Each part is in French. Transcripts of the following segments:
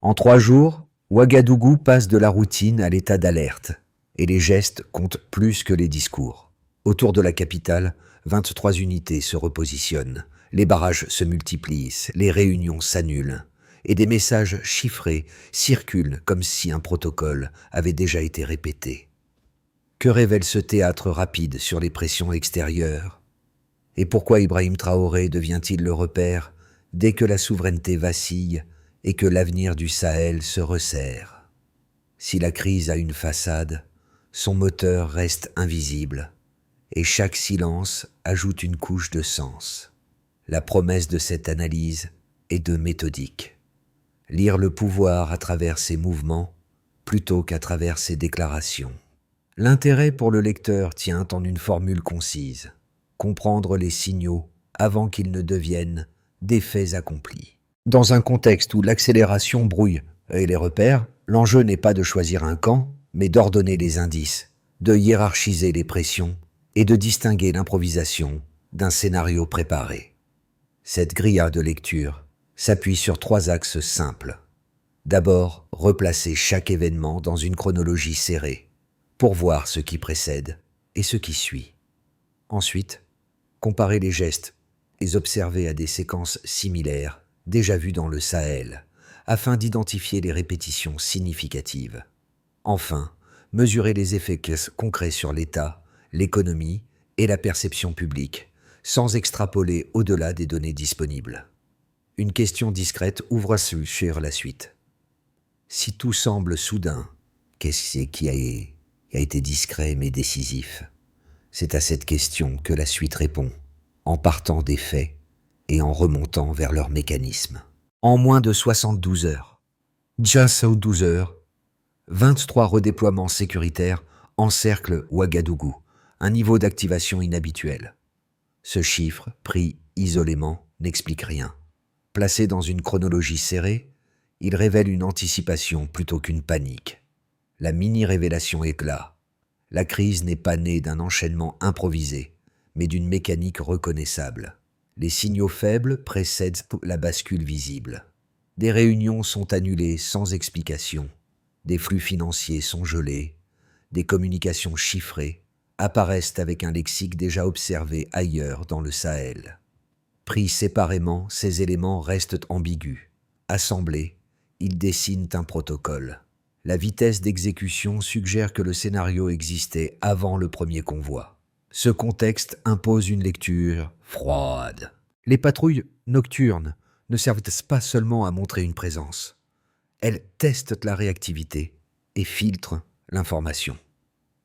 En 3 jours, Ouagadougou passe de la routine à l'état d'alerte, et les gestes comptent plus que les discours. Autour de la capitale, 23 unités se repositionnent, les barrages se multiplient, les réunions s'annulent, et des messages chiffrés circulent comme si un protocole avait déjà été répété. Que révèle ce théâtre rapide sur les pressions extérieures? Et pourquoi Ibrahim Traoré devient-il le repère dès que la souveraineté vacille et que l'avenir du Sahel se resserre? Si la crise a une façade, son moteur reste invisible, et chaque silence ajoute une couche de sens. La promesse de cette analyse est de méthodique. Lire le pouvoir à travers ses mouvements plutôt qu'à travers ses déclarations. L'intérêt pour le lecteur tient en une formule concise: comprendre les signaux avant qu'ils ne deviennent des faits accomplis. Dans un contexte où l'accélération brouille et les repères, l'enjeu n'est pas de choisir un camp, mais d'ordonner les indices, de hiérarchiser les pressions et de distinguer l'improvisation d'un scénario préparé. Cette grille de lecture s'appuie sur 3 axes simples. D'abord, replacer chaque événement dans une chronologie serrée, pour voir ce qui précède et ce qui suit. Ensuite, comparer les gestes et observer à des séquences similaires déjà vues dans le Sahel, afin d'identifier les répétitions significatives. Enfin, mesurer les effets concrets sur l'État, l'économie et la perception publique, sans extrapoler au-delà des données disponibles. Une question discrète ouvre sur la suite. Si tout semble soudain, qu'est-ce qui a été discret mais décisif? C'est à cette question que la suite répond, en partant des faits et en remontant vers leur mécanisme. En moins de 72 heures, just 12 heures, 23 redéploiements sécuritaires encerclent Ouagadougou, un niveau d'activation inhabituel. Ce chiffre, pris isolément, n'explique rien. Placé dans une chronologie serrée, il révèle une anticipation plutôt qu'une panique. La mini-révélation est là. La crise n'est pas née d'un enchaînement improvisé, mais d'une mécanique reconnaissable. Les signaux faibles précèdent la bascule visible. Des réunions sont annulées sans explication. Des flux financiers sont gelés. Des communications chiffrées apparaissent avec un lexique déjà observé ailleurs dans le Sahel. Pris séparément, ces éléments restent ambigus. Assemblés, ils dessinent un protocole. La vitesse d'exécution suggère que le scénario existait avant le premier convoi. Ce contexte impose une lecture froide. Les patrouilles nocturnes ne servent pas seulement à montrer une présence. Elles testent la réactivité et filtrent l'information.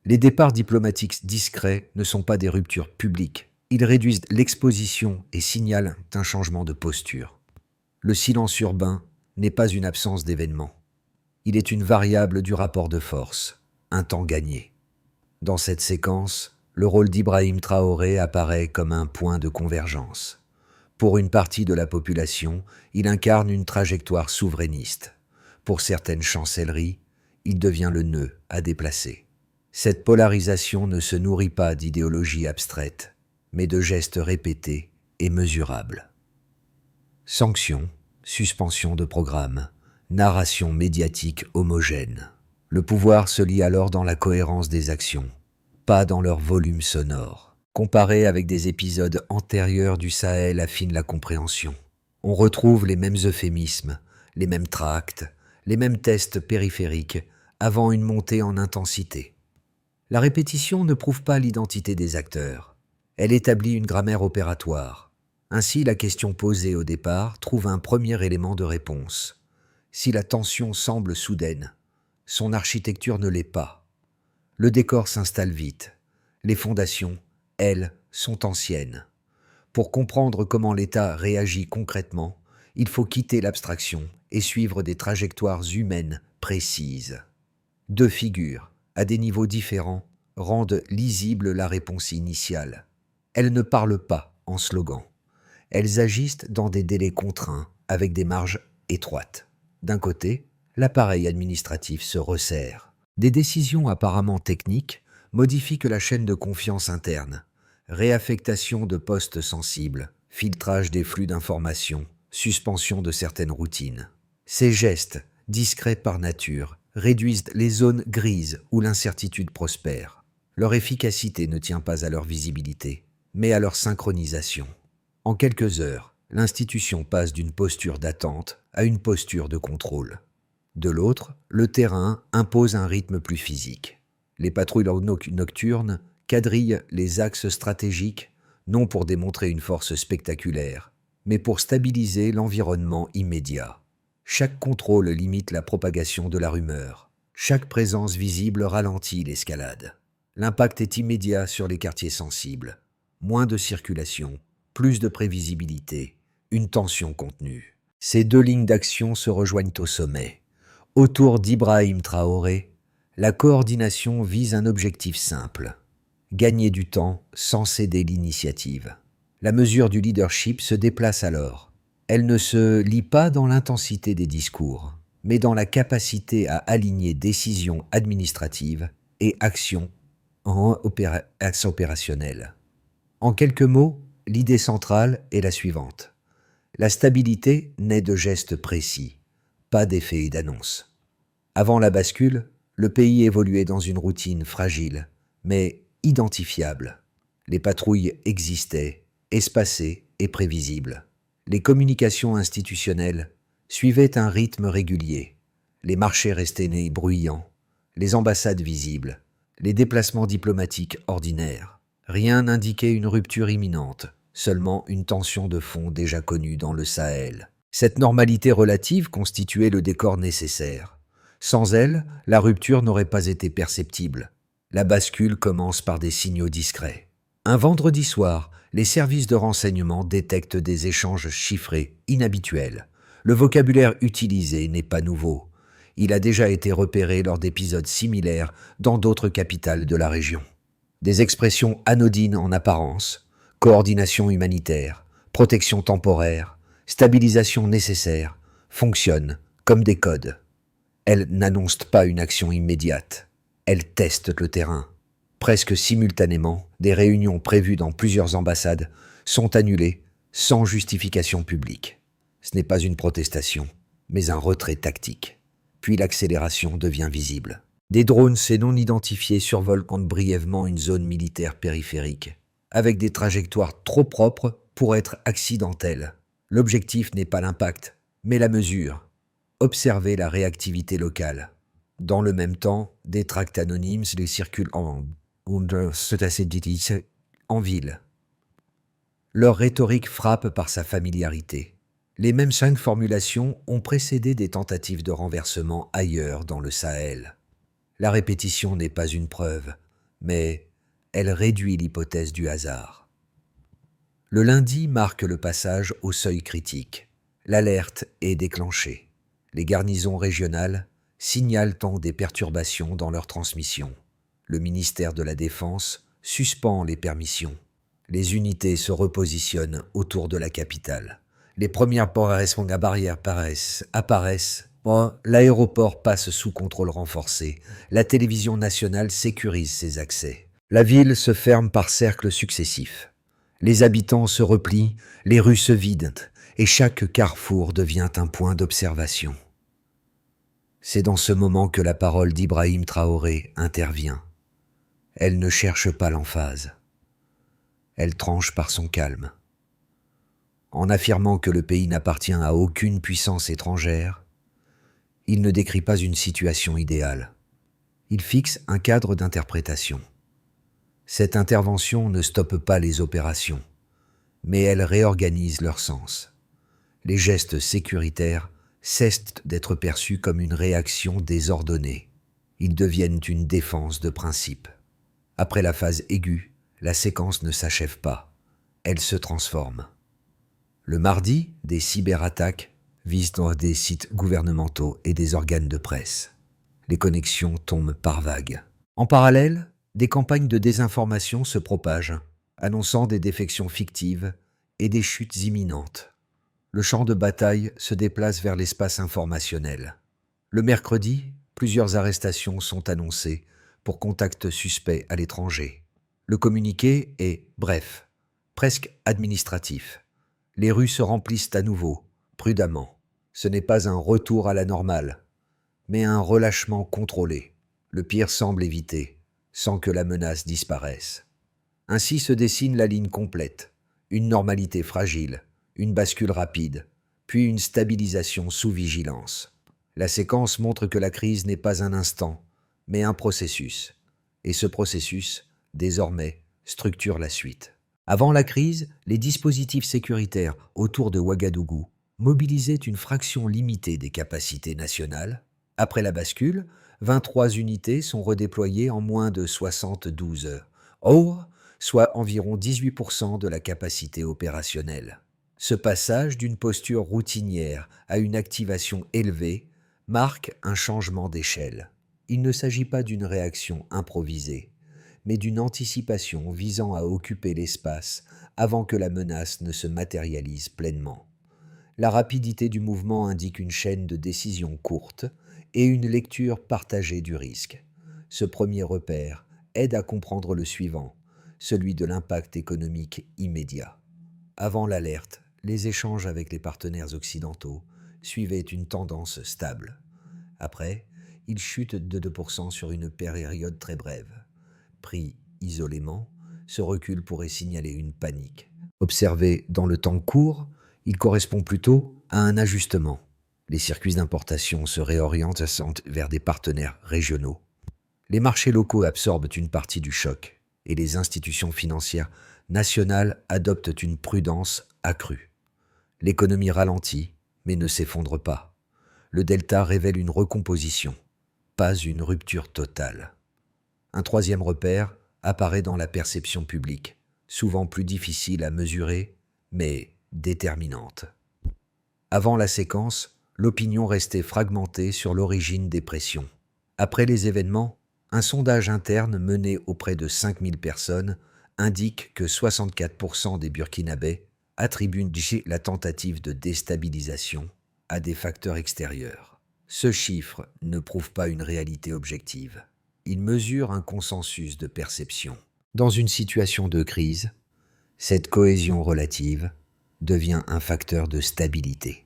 Les départs diplomatiques discrets ne sont pas des ruptures publiques. Ils réduisent l'exposition et signalent un changement de posture. Le silence urbain n'est pas une absence d'événements. Il est une variable du rapport de force, un temps gagné. Dans cette séquence, le rôle d'Ibrahim Traoré apparaît comme un point de convergence. Pour une partie de la population, il incarne une trajectoire souverainiste. Pour certaines chancelleries, il devient le nœud à déplacer. Cette polarisation ne se nourrit pas d'idéologies abstraites, mais de gestes répétés et mesurables. Sanctions, suspension de programme, narration médiatique homogène. Le pouvoir se lie alors dans la cohérence des actions, pas dans leur volume sonore. Comparé avec des épisodes antérieurs du Sahel affine la compréhension. On retrouve les mêmes euphémismes, les mêmes tracts, les mêmes tests périphériques avant une montée en intensité. La répétition ne prouve pas l'identité des acteurs. Elle établit une grammaire opératoire. Ainsi, la question posée au départ trouve un premier élément de réponse. Si la tension semble soudaine, son architecture ne l'est pas. Le décor s'installe vite. Les fondations, elles, sont anciennes. Pour comprendre comment l'État réagit concrètement, il faut quitter l'abstraction et suivre des trajectoires humaines précises. 2 figures, à des niveaux différents, rendent lisible la réponse initiale. Elles ne parlent pas en slogan. Elles agissent dans des délais contraints, avec des marges étroites. D'un côté, l'appareil administratif se resserre. Des décisions apparemment techniques modifient la chaîne de confiance interne. Réaffectation de postes sensibles, filtrage des flux d'informations, suspension de certaines routines. Ces gestes discrets par nature, réduisent les zones grises où l'incertitude prospère. Leur efficacité ne tient pas à leur visibilité, mais à leur synchronisation. En quelques heures, l'institution passe d'une posture d'attente à une posture de contrôle. De l'autre, le terrain impose un rythme plus physique. Les patrouilles nocturnes quadrillent les axes stratégiques, non pour démontrer une force spectaculaire, mais pour stabiliser l'environnement immédiat. Chaque contrôle limite la propagation de la rumeur. Chaque présence visible ralentit l'escalade. L'impact est immédiat sur les quartiers sensibles. Moins de circulation, plus de prévisibilité, une tension contenue. Ces deux lignes d'action se rejoignent au sommet. Autour d'Ibrahim Traoré, la coordination vise un objectif simple: gagner du temps sans céder l'initiative. La mesure du leadership se déplace alors. Elle ne se lie pas dans l'intensité des discours, mais dans la capacité à aligner décisions administratives et actions en axe opérationnel. En quelques mots, l'idée centrale est la suivante. La stabilité naît de gestes précis, pas d'effets et d'annonces. Avant la bascule, le pays évoluait dans une routine fragile, mais identifiable. Les patrouilles existaient, espacées et prévisibles. Les communications institutionnelles suivaient un rythme régulier. Les marchés restaient bruyants, les ambassades visibles, les déplacements diplomatiques ordinaires. Rien n'indiquait une rupture imminente, seulement une tension de fond déjà connue dans le Sahel. Cette normalité relative constituait le décor nécessaire. Sans elle, la rupture n'aurait pas été perceptible. La bascule commence par des signaux discrets. Un vendredi soir, les services de renseignement détectent des échanges chiffrés, inhabituels. Le vocabulaire utilisé n'est pas nouveau. Il a déjà été repéré lors d'épisodes similaires dans d'autres capitales de la région. Des expressions anodines en apparence, coordination humanitaire, protection temporaire, stabilisation nécessaire, fonctionnent comme des codes. Elles n'annoncent pas une action immédiate. Elles testent le terrain. Presque simultanément, des réunions prévues dans plusieurs ambassades sont annulées sans justification publique. Ce n'est pas une protestation, mais un retrait tactique. Puis l'accélération devient visible. Des drones non identifiés survolent brièvement une zone militaire périphérique, avec des trajectoires trop propres pour être accidentelles. L'objectif n'est pas l'impact, mais la mesure. Observer la réactivité locale. Dans le même temps, des tracts anonymes circulent en ville. Leur rhétorique frappe par sa familiarité. Les mêmes 5 formulations ont précédé des tentatives de renversement ailleurs dans le Sahel. La répétition n'est pas une preuve, mais elle réduit l'hypothèse du hasard. Le lundi marque le passage au seuil critique. L'alerte est déclenchée. Les garnisons régionales signalent des perturbations dans leur transmission. Le ministère de la Défense suspend les permissions. Les unités se repositionnent autour de la capitale. Les premières barrières apparaissent. L'aéroport passe sous contrôle renforcé. La télévision nationale sécurise ses accès. La ville se ferme par cercles successifs. Les habitants se replient, les rues se vident, et chaque carrefour devient un point d'observation. C'est dans ce moment que la parole d'Ibrahim Traoré intervient. Elle ne cherche pas l'emphase. Elle tranche par son calme. En affirmant que le pays n'appartient à aucune puissance étrangère, il ne décrit pas une situation idéale. Il fixe un cadre d'interprétation. Cette intervention ne stoppe pas les opérations, mais elle réorganise leur sens. Les gestes sécuritaires cessent d'être perçus comme une réaction désordonnée. Ils deviennent une défense de principe. Après la phase aiguë, la séquence ne s'achève pas. Elle se transforme. Le mardi, des cyberattaques visent dans des sites gouvernementaux et des organes de presse. Les connexions tombent par vagues. En parallèle, des campagnes de désinformation se propagent, annonçant des défections fictives et des chutes imminentes. Le champ de bataille se déplace vers l'espace informationnel. Le mercredi, plusieurs arrestations sont annoncées pour contacts suspects à l'étranger. Le communiqué est bref, presque administratif. Les rues se remplissent à nouveau, prudemment. Ce n'est pas un retour à la normale, mais un relâchement contrôlé. Le pire semble évité, sans que la menace disparaisse. Ainsi se dessine la ligne complète, une normalité fragile, une bascule rapide, puis une stabilisation sous vigilance. La séquence montre que la crise n'est pas un instant, mais un processus. Et ce processus, désormais, structure la suite. Avant la crise, les dispositifs sécuritaires autour de Ouagadougou mobilisaient une fraction limitée des capacités nationales. Après la bascule, 23 unités sont redéployées en moins de 72 heures. Or, soit environ 18% de la capacité opérationnelle. Ce passage d'une posture routinière à une activation élevée marque un changement d'échelle. Il ne s'agit pas d'une réaction improvisée, mais d'une anticipation visant à occuper l'espace avant que la menace ne se matérialise pleinement. La rapidité du mouvement indique une chaîne de décisions courte et une lecture partagée du risque. Ce premier repère aide à comprendre le suivant, celui de l'impact économique immédiat. Avant l'alerte, les échanges avec les partenaires occidentaux suivaient une tendance stable. Après, ils chutent de 2% sur une période très brève. Pris isolément, ce recul pourrait signaler une panique. Observé dans le temps court, il correspond plutôt à un ajustement. Les circuits d'importation se réorientent vers des partenaires régionaux. Les marchés locaux absorbent une partie du choc et les institutions financières nationales adoptent une prudence accrue. L'économie ralentit, mais ne s'effondre pas. Le delta révèle une recomposition, pas une rupture totale. Un troisième repère apparaît dans la perception publique, souvent plus difficile à mesurer, mais déterminante. Avant la séquence, l'opinion restait fragmentée sur l'origine des pressions. Après les événements, un sondage interne mené auprès de 5000 personnes indique que 64% des Burkinabés attribuent la tentative de déstabilisation à des facteurs extérieurs. Ce chiffre ne prouve pas une réalité objective. Il mesure un consensus de perception. Dans une situation de crise, cette cohésion relative devient un facteur de stabilité.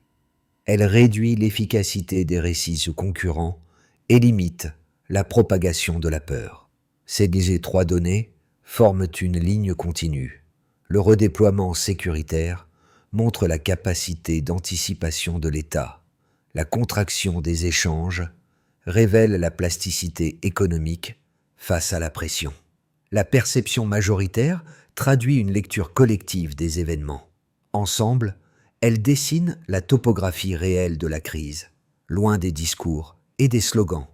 Elle réduit l'efficacité des récits concurrents et limite la propagation de la peur. Ces trois données forment une ligne continue. Le redéploiement sécuritaire montre la capacité d'anticipation de l'État. La contraction des échanges révèle la plasticité économique face à la pression. La perception majoritaire traduit une lecture collective des événements. Ensemble, elles dessinent la topographie réelle de la crise, loin des discours et des slogans.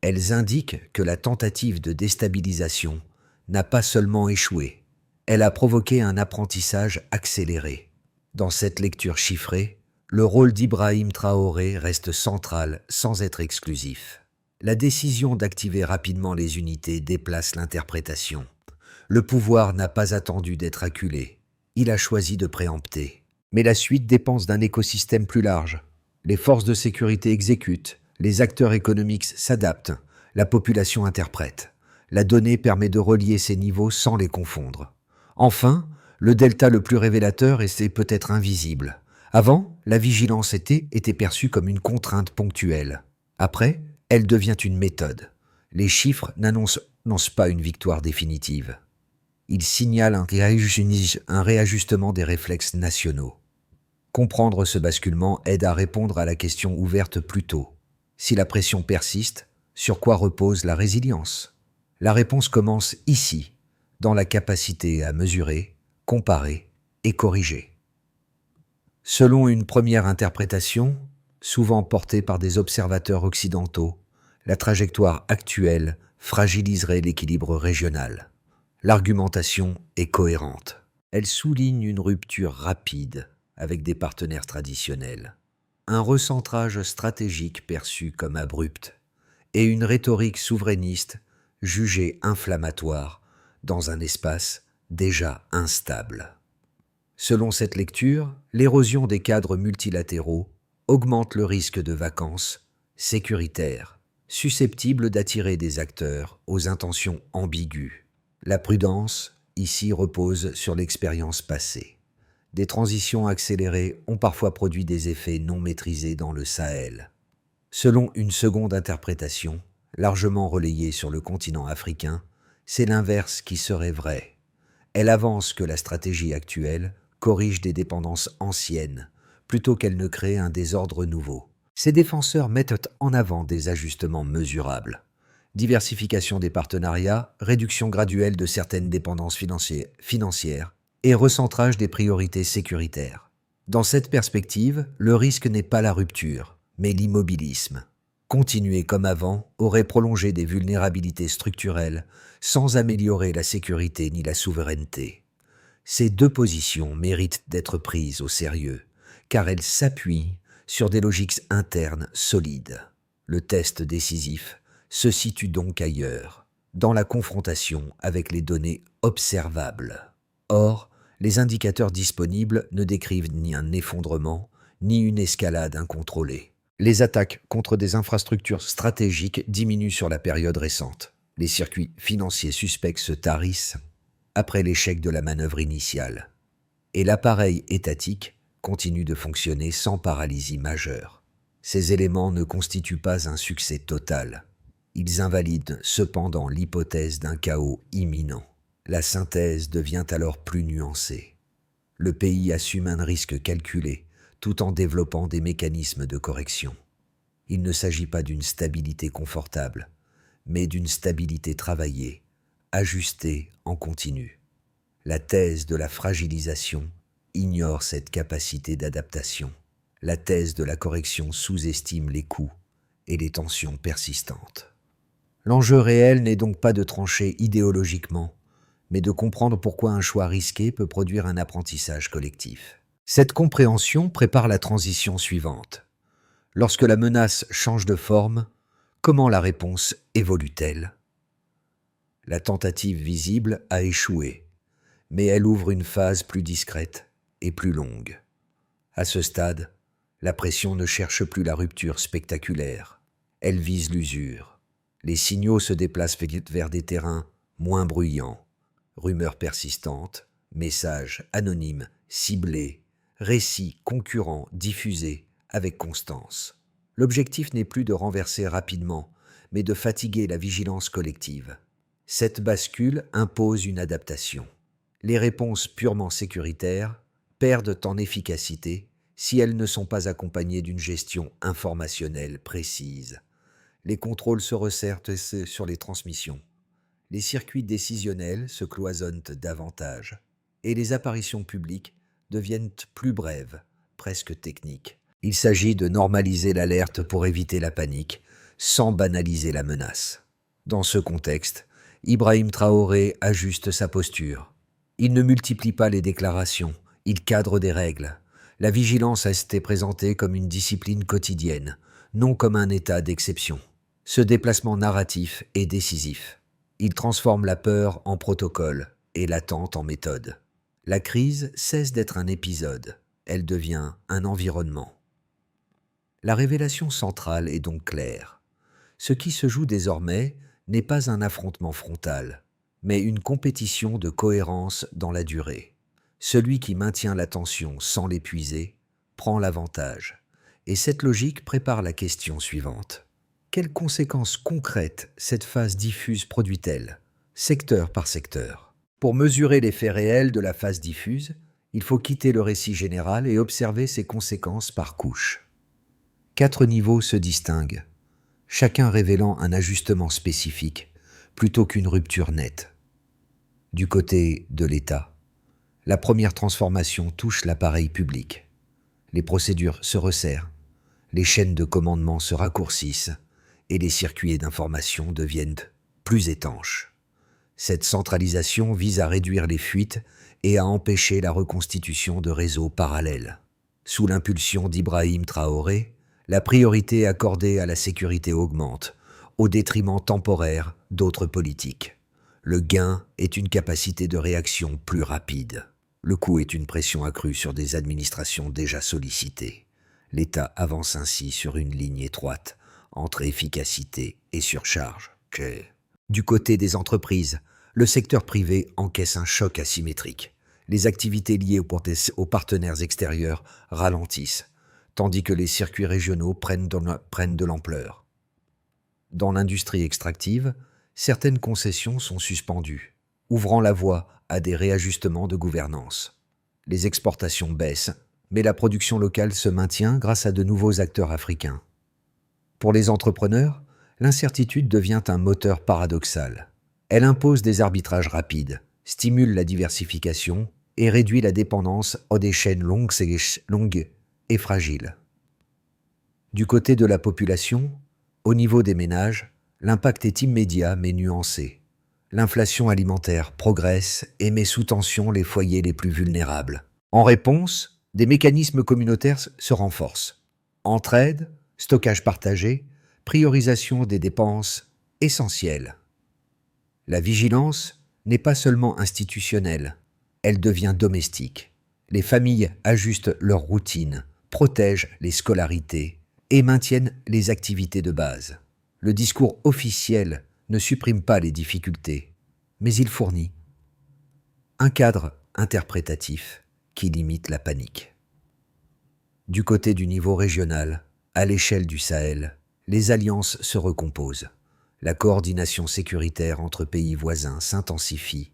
Elles indiquent que la tentative de déstabilisation n'a pas seulement échoué, elle a provoqué un apprentissage accéléré. Dans cette lecture chiffrée, le rôle d'Ibrahim Traoré reste central sans être exclusif. La décision d'activer rapidement les unités déplace l'interprétation. Le pouvoir n'a pas attendu d'être acculé, il a choisi de préempter. Mais la suite dépend d'un écosystème plus large. Les forces de sécurité exécutent, les acteurs économiques s'adaptent, la population interprète. La donnée permet de relier ces niveaux sans les confondre. Enfin, le delta le plus révélateur est peut-être invisible. Avant, la vigilance était perçue comme une contrainte ponctuelle. Après, elle devient une méthode. Les chiffres n'annoncent pas une victoire définitive. Ils signalent un réajustement des réflexes nationaux. Comprendre ce basculement aide à répondre à la question ouverte plus tôt. Si la pression persiste, sur quoi repose la résilience? La réponse commence ici, dans la capacité à mesurer, comparer et corriger. Selon une première interprétation, souvent portée par des observateurs occidentaux, la trajectoire actuelle fragiliserait l'équilibre régional. L'argumentation est cohérente. Elle souligne une rupture rapide avec des partenaires traditionnels, un recentrage stratégique perçu comme abrupt et une rhétorique souverainiste jugée inflammatoire dans un espace déjà instable. Selon cette lecture, l'érosion des cadres multilatéraux augmente le risque de vacances sécuritaires, susceptibles d'attirer des acteurs aux intentions ambiguës. La prudence, ici, repose sur l'expérience passée. Des transitions accélérées ont parfois produit des effets non maîtrisés dans le Sahel. Selon une seconde interprétation, largement relayée sur le continent africain, c'est l'inverse qui serait vrai. Elle avance que la stratégie actuelle corrige des dépendances anciennes, plutôt qu'elle ne crée un désordre nouveau. Ses défenseurs mettent en avant des ajustements mesurables. Diversification des partenariats, réduction graduelle de certaines dépendances financières et recentrage des priorités sécuritaires. Dans cette perspective, le risque n'est pas la rupture, mais l'immobilisme. Continuer comme avant aurait prolongé des vulnérabilités structurelles sans améliorer la sécurité ni la souveraineté. Ces deux positions méritent d'être prises au sérieux, car elles s'appuient sur des logiques internes solides. Le test décisif se situe donc ailleurs, dans la confrontation avec les données observables. Or, les indicateurs disponibles ne décrivent ni un effondrement, ni une escalade incontrôlée. Les attaques contre des infrastructures stratégiques diminuent sur la période récente. Les circuits financiers suspects se tarissent après l'échec de la manœuvre initiale. Et l'appareil étatique continue de fonctionner sans paralysie majeure. Ces éléments ne constituent pas un succès total. Ils invalident cependant l'hypothèse d'un chaos imminent. La synthèse devient alors plus nuancée. Le pays assume un risque calculé, tout en développant des mécanismes de correction. Il ne s'agit pas d'une stabilité confortable, mais d'une stabilité travaillée, ajustée en continu. La thèse de la fragilisation ignore cette capacité d'adaptation. La thèse de la correction sous-estime les coûts et les tensions persistantes. L'enjeu réel n'est donc pas de trancher idéologiquement, mais de comprendre pourquoi un choix risqué peut produire un apprentissage collectif. Cette compréhension prépare la transition suivante. Lorsque la menace change de forme, comment la réponse évolue-t-elle ? La tentative visible a échoué, mais elle ouvre une phase plus discrète et plus longue. À ce stade, la pression ne cherche plus la rupture spectaculaire, elle vise l'usure. Les signaux se déplacent vers des terrains moins bruyants. Rumeurs persistantes, messages anonymes, ciblés, récits concurrents diffusés avec constance. L'objectif n'est plus de renverser rapidement, mais de fatiguer la vigilance collective. Cette bascule impose une adaptation. Les réponses purement sécuritaires perdent en efficacité si elles ne sont pas accompagnées d'une gestion informationnelle précise. Les contrôles se resserrent sur les transmissions. Les circuits décisionnels se cloisonnent davantage et les apparitions publiques deviennent plus brèves, presque techniques. Il s'agit de normaliser l'alerte pour éviter la panique, sans banaliser la menace. Dans ce contexte, Ibrahim Traoré ajuste sa posture. Il ne multiplie pas les déclarations, il cadre des règles. La vigilance a été présentée comme une discipline quotidienne, non comme un état d'exception. Ce déplacement narratif est décisif. Il transforme la peur en protocole et l'attente en méthode. La crise cesse d'être un épisode, elle devient un environnement. La révélation centrale est donc claire. Ce qui se joue désormais n'est pas un affrontement frontal, mais une compétition de cohérence dans la durée. Celui qui maintient l'attention sans l'épuiser prend l'avantage. Et cette logique prépare la question suivante. Quelles conséquences concrètes cette phase diffuse produit-elle, secteur par secteur ? Pour mesurer l'effet réel de la phase diffuse, il faut quitter le récit général et observer ses conséquences par couche. 4 niveaux se distinguent, chacun révélant un ajustement spécifique plutôt qu'une rupture nette. Du côté de l'État, la première transformation touche l'appareil public. Les procédures se resserrent, les chaînes de commandement se raccourcissent et les circuits d'information deviennent plus étanches. Cette centralisation vise à réduire les fuites et à empêcher la reconstitution de réseaux parallèles. Sous l'impulsion d'Ibrahim Traoré, la priorité accordée à la sécurité augmente, au détriment temporaire d'autres politiques. Le gain est une capacité de réaction plus rapide. Le coût est une pression accrue sur des administrations déjà sollicitées. L'État avance ainsi sur une ligne étroite entre efficacité et surcharge. Du côté des entreprises, le secteur privé encaisse un choc asymétrique. Les activités liées aux partenaires extérieurs ralentissent, tandis que les circuits régionaux prennent de l'ampleur. Dans l'industrie extractive, certaines concessions sont suspendues, ouvrant la voie à des réajustements de gouvernance. Les exportations baissent, mais la production locale se maintient grâce à de nouveaux acteurs africains. Pour les entrepreneurs, l'incertitude devient un moteur paradoxal. Elle impose des arbitrages rapides, stimule la diversification et réduit la dépendance à des chaînes longues et fragiles. Du côté de la population, au niveau des ménages, l'impact est immédiat mais nuancé. L'inflation alimentaire progresse et met sous tension les foyers les plus vulnérables. En réponse, des mécanismes communautaires se renforcent. Entraide, stockage partagé, priorisation des dépenses essentielles. La vigilance n'est pas seulement institutionnelle, elle devient domestique. Les familles ajustent leurs routines, protègent les scolarités et maintiennent les activités de base. Le discours officiel ne supprime pas les difficultés, mais il fournit un cadre interprétatif qui limite la panique. Du côté du niveau régional, à l'échelle du Sahel, les alliances se recomposent. La coordination sécuritaire entre pays voisins s'intensifie,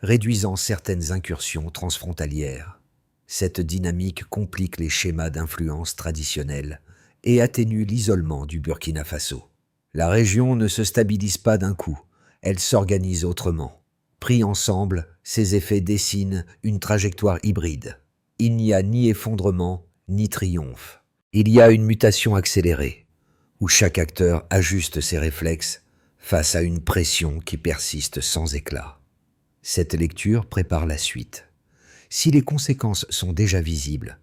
réduisant certaines incursions transfrontalières. Cette dynamique complique les schémas d'influence traditionnels et atténue l'isolement du Burkina Faso. La région ne se stabilise pas d'un coup, elle s'organise autrement. Pris ensemble, ces effets dessinent une trajectoire hybride. Il n'y a ni effondrement, ni triomphe. Il y a une mutation accélérée, où chaque acteur ajuste ses réflexes face à une pression qui persiste sans éclat. Cette lecture prépare la suite. Si les conséquences sont déjà visibles,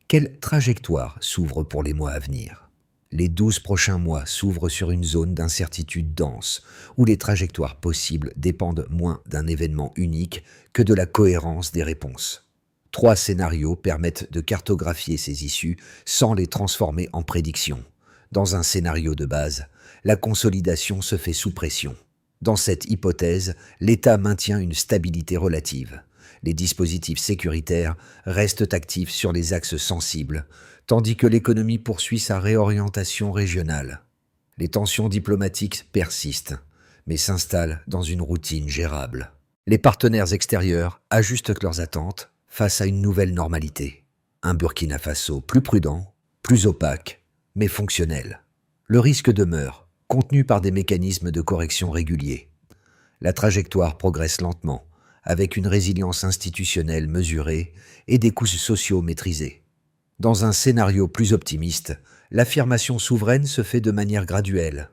quelle trajectoire s'ouvre pour les mois à venir ? Les 12 prochains mois s'ouvrent sur une zone d'incertitude dense, où les trajectoires possibles dépendent moins d'un événement unique que de la cohérence des réponses. 3 scénarios permettent de cartographier ces issues sans les transformer en prédictions. Dans un scénario de base, la consolidation se fait sous pression. Dans cette hypothèse, l'État maintient une stabilité relative. Les dispositifs sécuritaires restent actifs sur les axes sensibles, tandis que l'économie poursuit sa réorientation régionale. Les tensions diplomatiques persistent, mais s'installent dans une routine gérable. Les partenaires extérieurs ajustent leurs attentes face à une nouvelle normalité. Un Burkina Faso plus prudent, plus opaque, mais fonctionnel. Le risque demeure, contenu par des mécanismes de correction réguliers. La trajectoire progresse lentement, avec une résilience institutionnelle mesurée et des coûts sociaux maîtrisés. Dans un scénario plus optimiste, l'affirmation souveraine se fait de manière graduelle.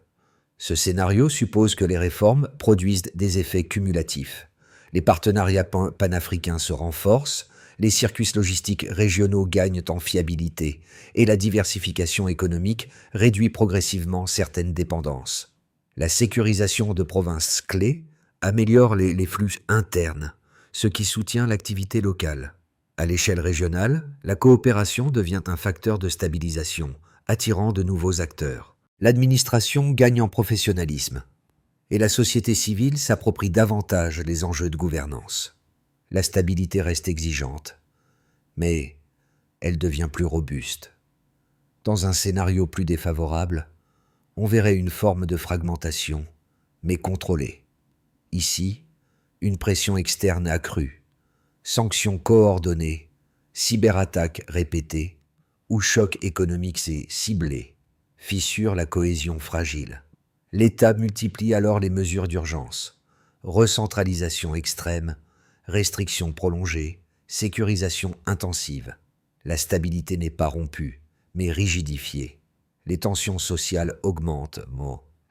Ce scénario suppose que les réformes produisent des effets cumulatifs. Les partenariats panafricains se renforcent, les circuits logistiques régionaux gagnent en fiabilité et la diversification économique réduit progressivement certaines dépendances. La sécurisation de provinces clés améliore les flux internes, ce qui soutient l'activité locale. À l'échelle régionale, la coopération devient un facteur de stabilisation, attirant de nouveaux acteurs. L'administration gagne en professionnalisme, et la société civile s'approprie davantage les enjeux de gouvernance. La stabilité reste exigeante, mais elle devient plus robuste. Dans un scénario plus défavorable, on verrait une forme de fragmentation, mais contrôlée. Ici, une pression externe accrue, sanctions coordonnées, cyberattaques répétées ou choc économique ciblé, fissure la cohésion fragile. L'État multiplie alors les mesures d'urgence, recentralisation extrême, restrictions prolongées, sécurisation intensive. La stabilité n'est pas rompue, mais rigidifiée. Les tensions sociales augmentent,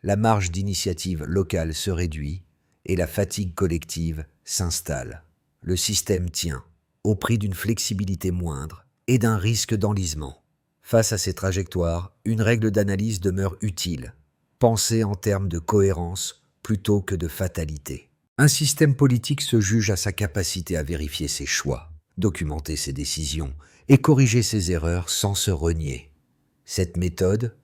la marge d'initiative locale se réduit et la fatigue collective s'installe. Le système tient, au prix d'une flexibilité moindre et d'un risque d'enlisement. Face à ces trajectoires, une règle d'analyse demeure utile. Penser en termes de cohérence plutôt que de fatalité. Un système politique se juge à sa capacité à vérifier ses choix, documenter ses décisions et corriger ses erreurs sans se renier. Cette méthode,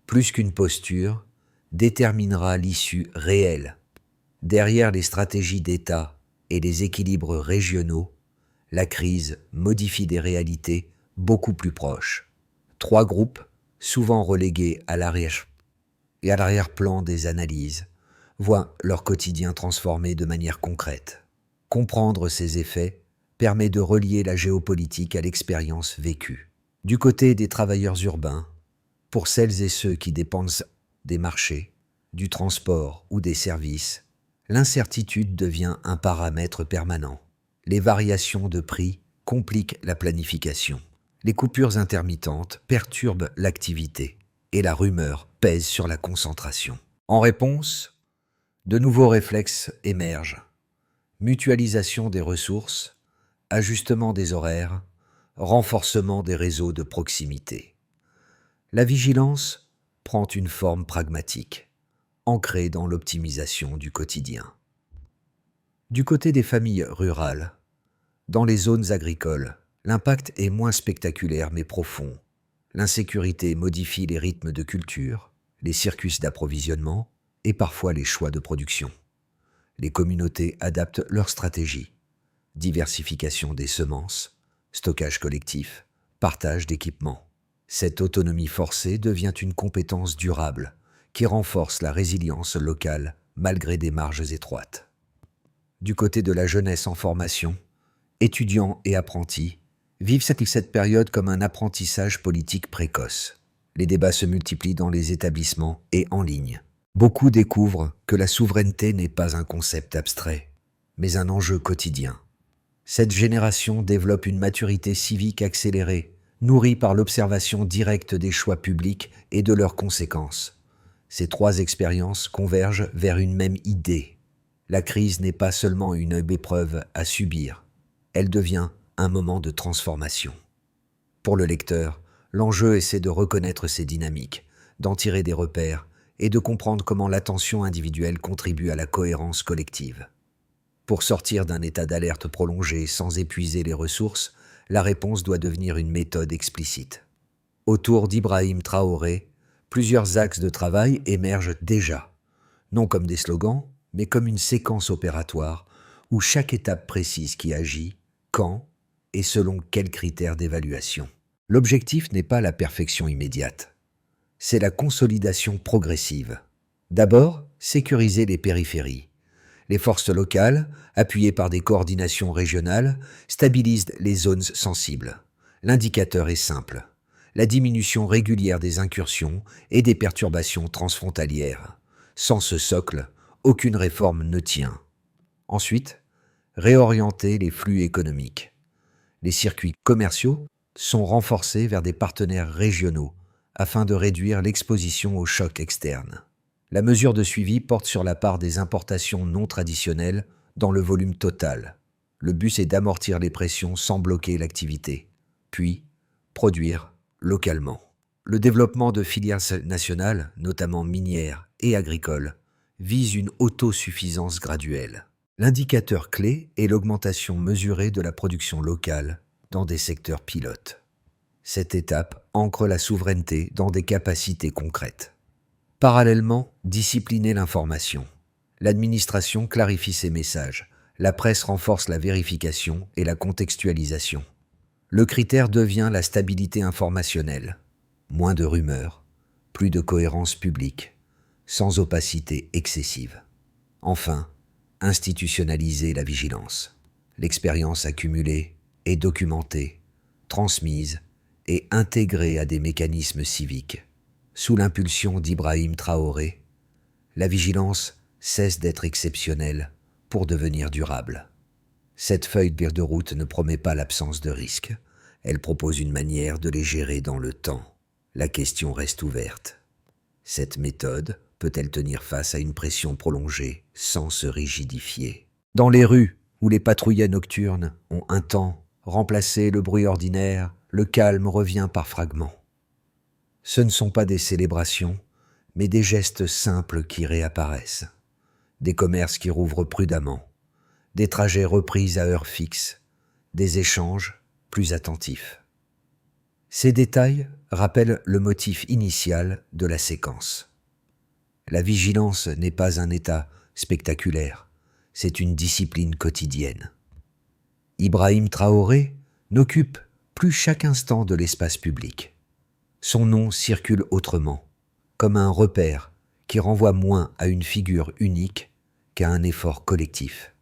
plus qu'une posture, déterminera l'issue réelle. Derrière les stratégies d'État et les équilibres régionaux, la crise modifie des réalités beaucoup plus proches. 3 groupes, souvent relégués à l'arrière-plan des analyses, voient leur quotidien transformé de manière concrète. Comprendre ces effets permet de relier la géopolitique à l'expérience vécue. Du côté des travailleurs urbains, pour celles et ceux qui dépendent des marchés, du transport ou des services, l'incertitude devient un paramètre permanent. Les variations de prix compliquent la planification. Les coupures intermittentes perturbent l'activité et la rumeur pèse sur la concentration. En réponse, de nouveaux réflexes émergent. Mutualisation des ressources, ajustement des horaires, renforcement des réseaux de proximité. La vigilance prend une forme pragmatique, ancrée dans l'optimisation du quotidien. Du côté des familles rurales, dans les zones agricoles, l'impact est moins spectaculaire mais profond. L'insécurité modifie les rythmes de culture, les circuits d'approvisionnement et parfois les choix de production. Les communautés adaptent leurs stratégies. Diversification des semences, stockage collectif, partage d'équipements. Cette autonomie forcée devient une compétence durable qui renforce la résilience locale malgré des marges étroites. Du côté de la jeunesse en formation, étudiants et apprentis vivent cette période comme un apprentissage politique précoce. Les débats se multiplient dans les établissements et en ligne. Beaucoup découvrent que la souveraineté n'est pas un concept abstrait, mais un enjeu quotidien. Cette génération développe une maturité civique accélérée, nourrie par l'observation directe des choix publics et de leurs conséquences. Ces 3 expériences convergent vers une même idée. La crise n'est pas seulement une épreuve à subir, elle devient un moment de transformation. Pour le lecteur, l'enjeu est de reconnaître ces dynamiques, d'en tirer des repères et de comprendre comment l'attention individuelle contribue à la cohérence collective. Pour sortir d'un état d'alerte prolongé sans épuiser les ressources, la réponse doit devenir une méthode explicite. Autour d'Ibrahim Traoré, plusieurs axes de travail émergent déjà, non comme des slogans, mais comme une séquence opératoire où chaque étape précise qui agit, quand et selon quels critères d'évaluation. L'objectif n'est pas la perfection immédiate, c'est la consolidation progressive. D'abord, sécuriser les périphéries. Les forces locales, appuyées par des coordinations régionales, stabilisent les zones sensibles. L'indicateur est simple, la diminution régulière des incursions et des perturbations transfrontalières. Sans ce socle, aucune réforme ne tient. Ensuite, réorienter les flux économiques. Les circuits commerciaux sont renforcés vers des partenaires régionaux afin de réduire l'exposition aux chocs externes. La mesure de suivi porte sur la part des importations non traditionnelles dans le volume total. Le but est d'amortir les pressions sans bloquer l'activité, puis produire localement. Le développement de filières nationales, notamment minières et agricoles, vise une autosuffisance graduelle. L'indicateur clé est l'augmentation mesurée de la production locale dans des secteurs pilotes. Cette étape ancre la souveraineté dans des capacités concrètes. Parallèlement, discipliner l'information. L'administration clarifie ses messages. La presse renforce la vérification et la contextualisation. Le critère devient la stabilité informationnelle. Moins de rumeurs, plus de cohérence publique, sans opacité excessive. Enfin, institutionnaliser la vigilance. L'expérience accumulée est documentée, transmise et intégrée à des mécanismes civiques. Sous l'impulsion d'Ibrahim Traoré, la vigilance cesse d'être exceptionnelle pour devenir durable. Cette feuille de route ne promet pas l'absence de risques, elle propose une manière de les gérer dans le temps. La question reste ouverte. Cette méthode peut-elle tenir face à une pression prolongée sans se rigidifier? Dans les rues, où les patrouilles nocturnes ont un temps remplacé le bruit ordinaire, le calme revient par fragments. Ce ne sont pas des célébrations, mais des gestes simples qui réapparaissent. Des commerces qui rouvrent prudemment, des trajets repris à heure fixe, des échanges plus attentifs. Ces détails rappellent le motif initial de la séquence. La vigilance n'est pas un état spectaculaire, c'est une discipline quotidienne. Ibrahim Traoré n'occupe plus chaque instant de l'espace public. Son nom circule autrement, comme un repère qui renvoie moins à une figure unique qu'à un effort collectif.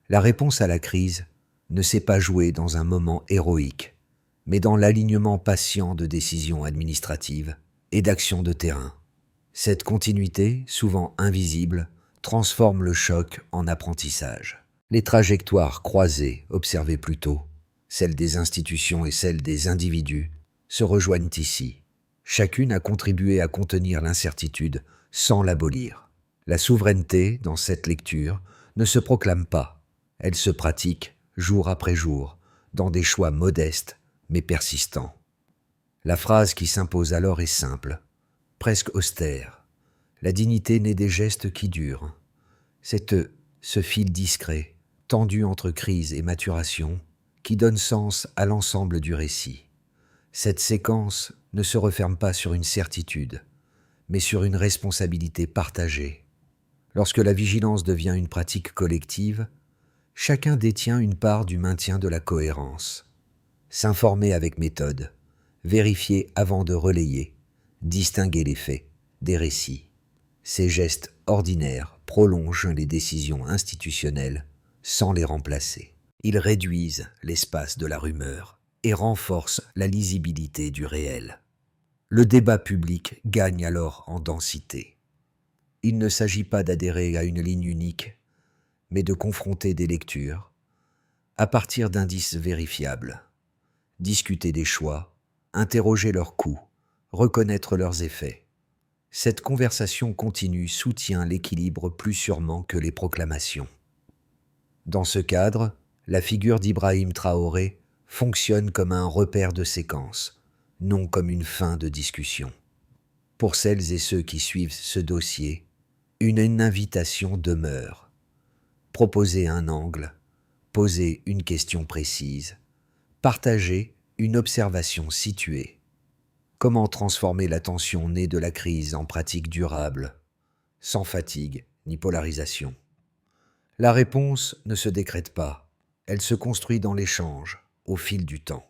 La réponse à la crise ne s'est pas jouée dans un moment héroïque, mais dans l'alignement patient de décisions administratives et d'actions de terrain. Cette continuité, souvent invisible, transforme le choc en apprentissage. Les trajectoires croisées observées plus tôt, celles des institutions et celles des individus, se rejoignent ici. Chacune a contribué à contenir l'incertitude sans l'abolir. La souveraineté, dans cette lecture, ne se proclame pas. Elle se pratique, jour après jour, dans des choix modestes mais persistants. La phrase qui s'impose alors est simple, presque austère. La dignité naît des gestes qui durent. C'est ce fil discret, tendu entre crise et maturation, qui donne sens à l'ensemble du récit. Cette séquence ne se referme pas sur une certitude, mais sur une responsabilité partagée. Lorsque la vigilance devient une pratique collective, chacun détient une part du maintien de la cohérence. S'informer avec méthode, vérifier avant de relayer, distinguer les faits des récits. Ces gestes ordinaires prolongent les décisions institutionnelles sans les remplacer. Ils réduisent l'espace de la rumeur et renforcent la lisibilité du réel. Le débat public gagne alors en densité. Il ne s'agit pas d'adhérer à une ligne unique, mais de confronter des lectures à partir d'indices vérifiables, discuter des choix, interroger leurs coûts, reconnaître leurs effets. Cette conversation continue soutient l'équilibre plus sûrement que les proclamations. Dans ce cadre, la figure d'Ibrahim Traoré fonctionne comme un repère de séquence, non comme une fin de discussion. Pour celles et ceux qui suivent ce dossier, une invitation demeure. Proposer un angle, poser une question précise, partager une observation située. Comment transformer l'attention née de la crise en pratique durable, sans fatigue ni polarisation? La réponse ne se décrète pas, elle se construit dans l'échange, au fil du temps.